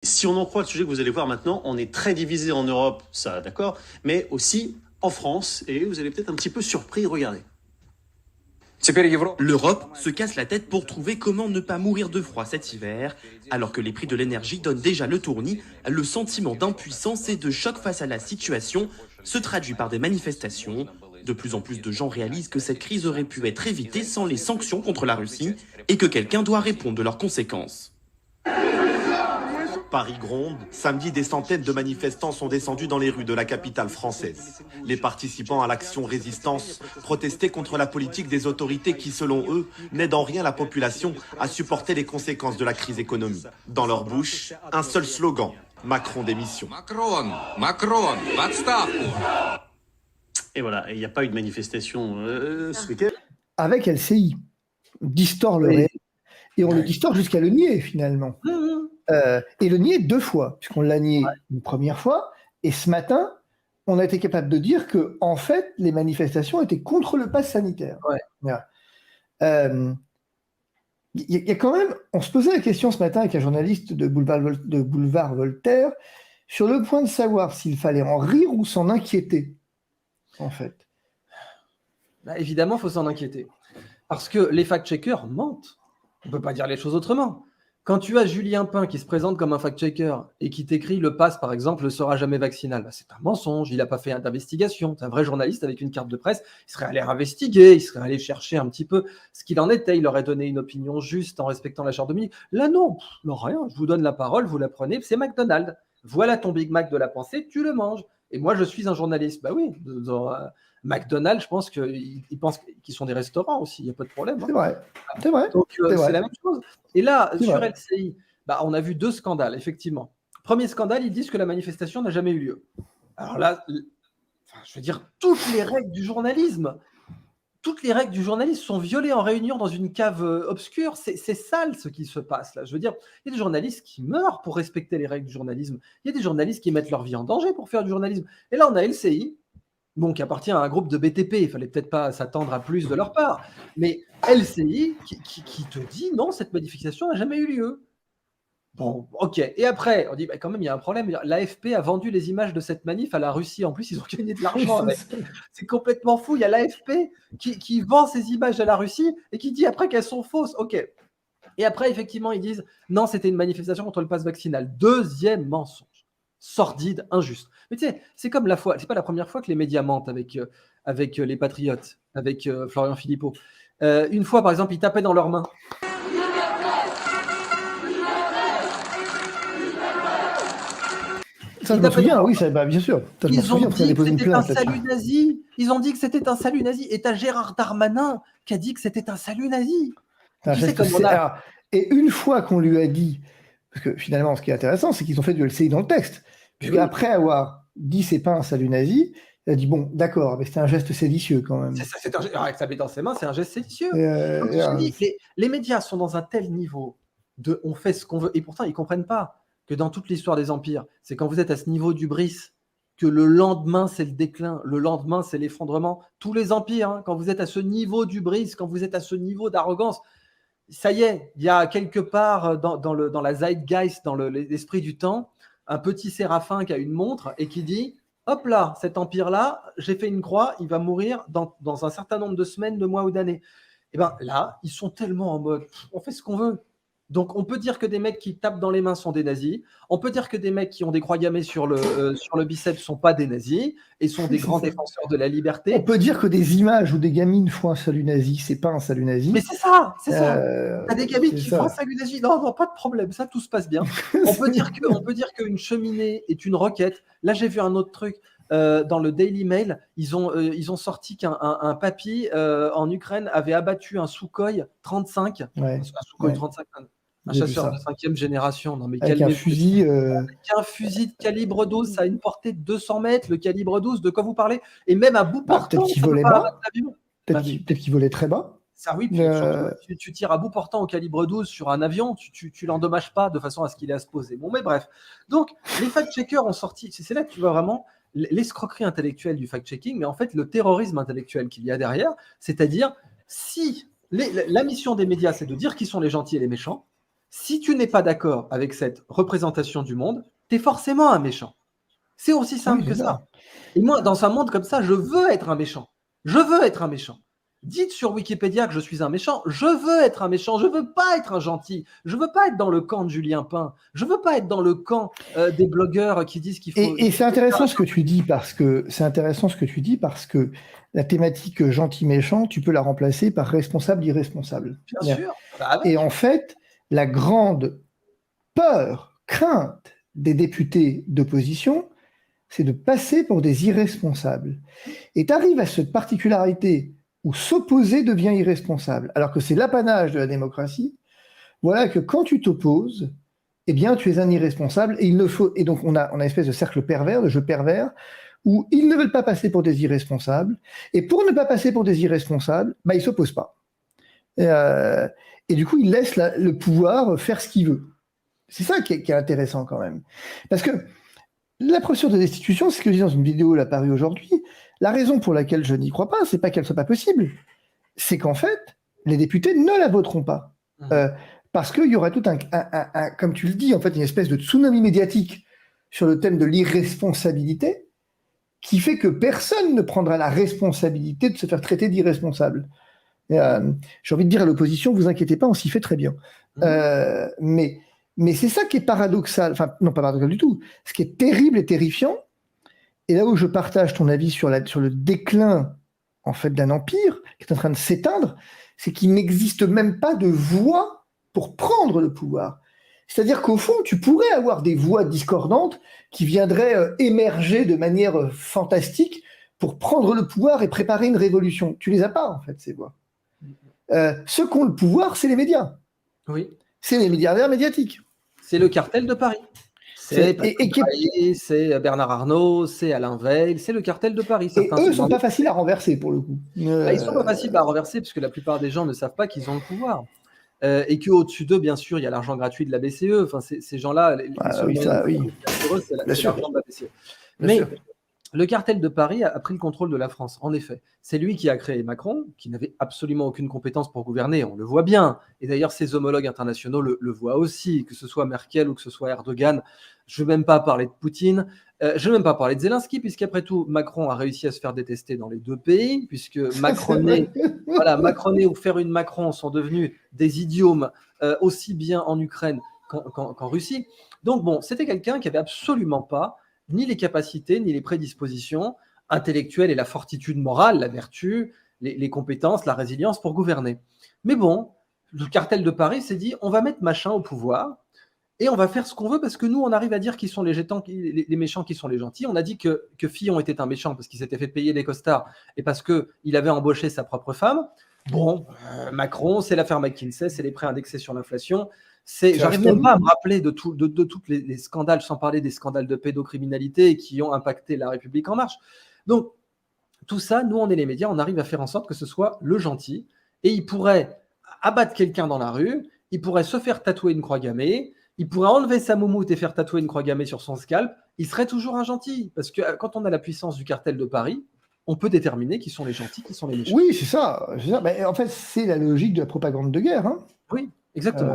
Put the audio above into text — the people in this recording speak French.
Si on en croit le sujet que vous allez voir maintenant, on est très divisé en Europe, ça d'accord, mais aussi en France, et vous allez peut-être un petit peu surpris, regardez. L'Europe se casse la tête pour trouver comment ne pas mourir de froid cet hiver, alors que les prix de l'énergie donnent déjà le tournis. Le sentiment d'impuissance et de choc face à la situation se traduit par des manifestations. De plus en plus de gens réalisent que cette crise aurait pu être évitée sans les sanctions contre la Russie et que quelqu'un doit répondre de leurs conséquences. Paris gronde. Samedi, des centaines de manifestants sont descendus dans les rues de la capitale française. Les participants à l'action résistance protestaient contre la politique des autorités qui, selon eux, n'aident en rien la population à supporter les conséquences de la crise économique. Dans leur bouche, un seul slogan, Macron démission. Macron, отставку. Et voilà, il n'y a pas eu de manifestation ce week-end. Avec LCI, distord le réel. Et on le distord jusqu'à le nier, finalement. Et le nier 2 fois, puisqu'on l'a nié une première fois, et ce matin, on a été capable de dire que, en fait, les manifestations étaient contre le pass sanitaire. Il y a quand même, on se posait la question ce matin avec un journaliste de Boulevard Voltaire sur le point de savoir s'il fallait en rire ou s'en inquiéter, en fait. Bah, évidemment, il faut s'en inquiéter. Parce que les fact-checkers mentent. On ne peut pas dire les choses autrement. Quand tu as Julien Pain qui se présente comme un fact-checker et qui t'écrit le pass, par exemple, ne sera jamais vaccinal, bah, c'est un mensonge, il n'a pas fait d'investigation. C'est un vrai journaliste avec une carte de presse, il serait allé investiguer, il serait allé chercher un petit peu ce qu'il en était, il aurait donné une opinion juste en respectant la charte de Munich. Là, non, rien, je vous donne la parole, vous la prenez, c'est McDonald's. Voilà ton Big Mac de la pensée, tu le manges. Et moi, je suis un journaliste. Bah oui, dans McDonald's, je pense qu'ils pensent qu'ils sont des restaurants aussi, il n'y a pas de problème. C'est vrai. Donc, C'est vrai. la même chose. Et là, C'est sur vrai. LCI, bah, on a vu 2 scandales, effectivement. Premier scandale, ils disent que la manifestation n'a jamais eu lieu. Alors là, je veux dire, toutes les règles du journalisme sont violées en réunion dans une cave obscure. C'est sale ce qui se passe là. Je veux dire, il y a des journalistes qui meurent pour respecter les règles du journalisme. Il y a des journalistes qui mettent leur vie en danger pour faire du journalisme. Et là, on a LCI, bon, qui appartient à un groupe de BTP. Il ne fallait peut-être pas s'attendre à plus de leur part. Mais LCI qui te dit non, cette manifestation n'a jamais eu lieu. Bon, ok. Et après, on dit bah, quand même, il y a un problème. L'AFP a vendu les images de cette manif à la Russie. En plus, ils ont gagné de l'argent avec. C'est complètement fou. Il y a l'AFP qui vend ces images à la Russie et qui dit après qu'elles sont fausses. Ok. Et après, effectivement, ils disent non, c'était une manifestation contre le pass vaccinal. Deuxième mensonge. Sordide, injuste. Mais tu sais, c'est comme la fois, c'est pas la première fois que les médias mentent avec les patriotes, avec Florian Philippot. Une fois, par exemple, ils tapaient dans leurs mains. Ça, je me souviens, oui, bien sûr. Ça, je m'en Ils ont souviens, dit que déposé une c'était un plainte salut nazi. Ils ont dit que c'était un salut nazi. Et t'as Gérard Darmanin qui a dit que c'était un salut nazi. Et une fois qu'on lui a dit, parce que finalement, ce qui est intéressant, c'est qu'ils ont fait du LCI dans le texte. Puisque après avoir dit c'est pas un salut nazi, il a dit bon, d'accord, mais c'était un geste séditieux quand même. Avec sa bête dans ses mains, c'est un geste séditieux. Les médias sont dans un tel niveau de on fait ce qu'on veut. Et pourtant, ils comprennent pas que dans toute l'histoire des empires, c'est quand vous êtes à ce niveau d'hubris que le lendemain, c'est le déclin, le lendemain, c'est l'effondrement. Tous les empires, hein, quand vous êtes à ce niveau d'hubris, quand vous êtes à ce niveau d'arrogance, ça y est, il y a quelque part dans la zeitgeist, dans l'esprit du temps, un petit séraphin qui a une montre et qui dit « Hop là, cet empire-là, j'ai fait une croix, il va mourir dans un certain nombre de semaines, de mois ou d'années. » Et bien là, ils sont tellement en mode « On fait ce qu'on veut ». Donc, on peut dire que des mecs qui tapent dans les mains sont des nazis. On peut dire que des mecs qui ont des croix gammées sur le biceps ne sont pas des nazis et sont des grands défenseurs de la liberté. On peut dire que des images où des gamines font un salut nazi, c'est pas un salut nazi. Mais c'est ça. T'as des gamines qui font un salut nazi. Non, pas de problème, ça, tout se passe bien. On peut dire qu'une cheminée est une roquette. Là, j'ai vu un autre truc. Dans le Daily Mail, ils ont sorti qu'un papy en Ukraine avait abattu un Sukhoi 35. Un Sukhoi 35. Un chasseur de 5e génération. Non, mais avec un fusil. Avec un fusil de calibre 12, ça a une portée de 200 mètres. Le calibre 12, de quoi vous parlez? Et même à bout portant. Peut-être qu'il volait bas. Peut-être qu'il volait très bas. Ça, oui, puis tu tires à bout portant au calibre 12 sur un avion, tu l'endommages pas de façon à ce qu'il ait à se poser. Bon, mais bref. Donc, les fact-checkers ont sorti. C'est là que tu vois vraiment l'escroquerie intellectuelle du fact-checking, mais en fait, le terrorisme intellectuel qu'il y a derrière, c'est-à-dire, si la mission des médias, c'est de dire qui sont les gentils et les méchants, Si tu n'es pas d'accord avec cette représentation du monde, tu es forcément un méchant. C'est aussi simple Oui, que c'est ça. Et moi, dans un monde comme ça, je veux être un méchant. Je veux être un méchant. Dites sur Wikipédia que je suis un méchant. Je veux être un méchant. Je veux pas être un gentil. Je veux pas être dans le camp de Julien Pain. Je veux pas être dans le camp des blogueurs qui disent qu'il faut. Et c'est intéressant ce que tu dis parce que la thématique gentil-méchant, tu peux la remplacer par responsable-irresponsable. Bien sûr. Bah ouais. Et en fait, la grande peur, crainte des députés d'opposition, c'est de passer pour des irresponsables. Et tu arrives à cette particularité où s'opposer devient irresponsable, alors que c'est l'apanage de la démocratie. Voilà que quand tu t'opposes, eh bien, tu es un irresponsable et il ne faut. Et donc, on a une espèce de cercle pervers, de jeu pervers, où ils ne veulent pas passer pour des irresponsables. Et pour ne pas passer pour des irresponsables, bah, ils ne s'opposent pas. Et du coup, ils laissent le pouvoir faire ce qu'il veut. C'est ça qui est intéressant quand même. Parce que la procédure de destitution, c'est ce que je dis dans une vidéo apparue aujourd'hui. La raison pour laquelle je n'y crois pas, c'est pas qu'elle soit pas possible. C'est qu'en fait, les députés ne la voteront pas. Parce qu'il y aura tout comme tu le dis, en fait, une espèce de tsunami médiatique sur le thème de l'irresponsabilité qui fait que personne ne prendra la responsabilité de se faire traiter d'irresponsable. J'ai envie de dire à l'opposition, vous inquiétez pas, on s'y fait très bien. Mais c'est ça qui est paradoxal, enfin non pas paradoxal du tout, ce qui est terrible et terrifiant, et là où je partage ton avis sur le déclin en fait d'un empire qui est en train de s'éteindre, c'est qu'il n'existe même pas de voie pour prendre le pouvoir. C'est-à-dire qu'au fond, tu pourrais avoir des voix discordantes qui viendraient émerger de manière fantastique pour prendre le pouvoir et préparer une révolution. Tu les as pas, en fait, ces voix. Ceux qui ont le pouvoir, c'est les médias. Oui. C'est les milliardaires médiatiques. C'est le cartel de Paris. C'est Bernard Arnault, c'est Alain Veil, c'est le cartel de Paris. Et eux ne sont pas faciles à renverser, pour le coup. Ils ne sont pas faciles à renverser, parce que la plupart des gens ne savent pas qu'ils ont le pouvoir. Et qu'au-dessus d'eux, bien sûr, il y a l'argent gratuit de la BCE. Enfin, ces gens-là, oui. c'est l'argent de la BCE. Mais le cartel de Paris a pris le contrôle de la France, en effet. C'est lui qui a créé Macron, qui n'avait absolument aucune compétence pour gouverner, on le voit bien. Et d'ailleurs, ses homologues internationaux le voient aussi, que ce soit Merkel ou que ce soit Erdogan. Je ne veux même pas parler de Poutine, je ne veux même pas parler de Zelensky, puisqu'après tout, Macron a réussi à se faire détester dans les deux pays, puisque Macroné ou faire une Macron sont devenus des idiomes aussi bien en Ukraine qu'en Russie. Donc bon, c'était quelqu'un qui n'avait absolument pas ni les capacités, ni les prédispositions intellectuelles et la fortitude morale, la vertu, les compétences, la résilience pour gouverner. Mais bon, le cartel de Paris s'est dit, on va mettre machin au pouvoir et on va faire ce qu'on veut parce que nous, on arrive à dire qui sont les méchants, qui sont les gentils. On a dit que Fillon était un méchant parce qu'il s'était fait payer des costards et parce qu'il avait embauché sa propre femme. Bon, Macron, c'est l'affaire McKinsey, c'est les prêts indexés sur l'inflation. J'arrive même pas à me rappeler de tous les scandales, sans parler des scandales de pédocriminalité qui ont impacté La République En Marche. Donc, tout ça, nous, on est les médias, on arrive à faire en sorte que ce soit le gentil. Et il pourrait abattre quelqu'un dans la rue, il pourrait se faire tatouer une croix gammée, il pourrait enlever sa moumoute et faire tatouer une croix gammée sur son scalp, il serait toujours un gentil. Parce que quand on a la puissance du cartel de Paris, on peut déterminer qui sont les gentils, qui sont les méchants. Oui, c'est ça. Mais en fait, c'est la logique de la propagande de guerre. Hein. Oui, exactement.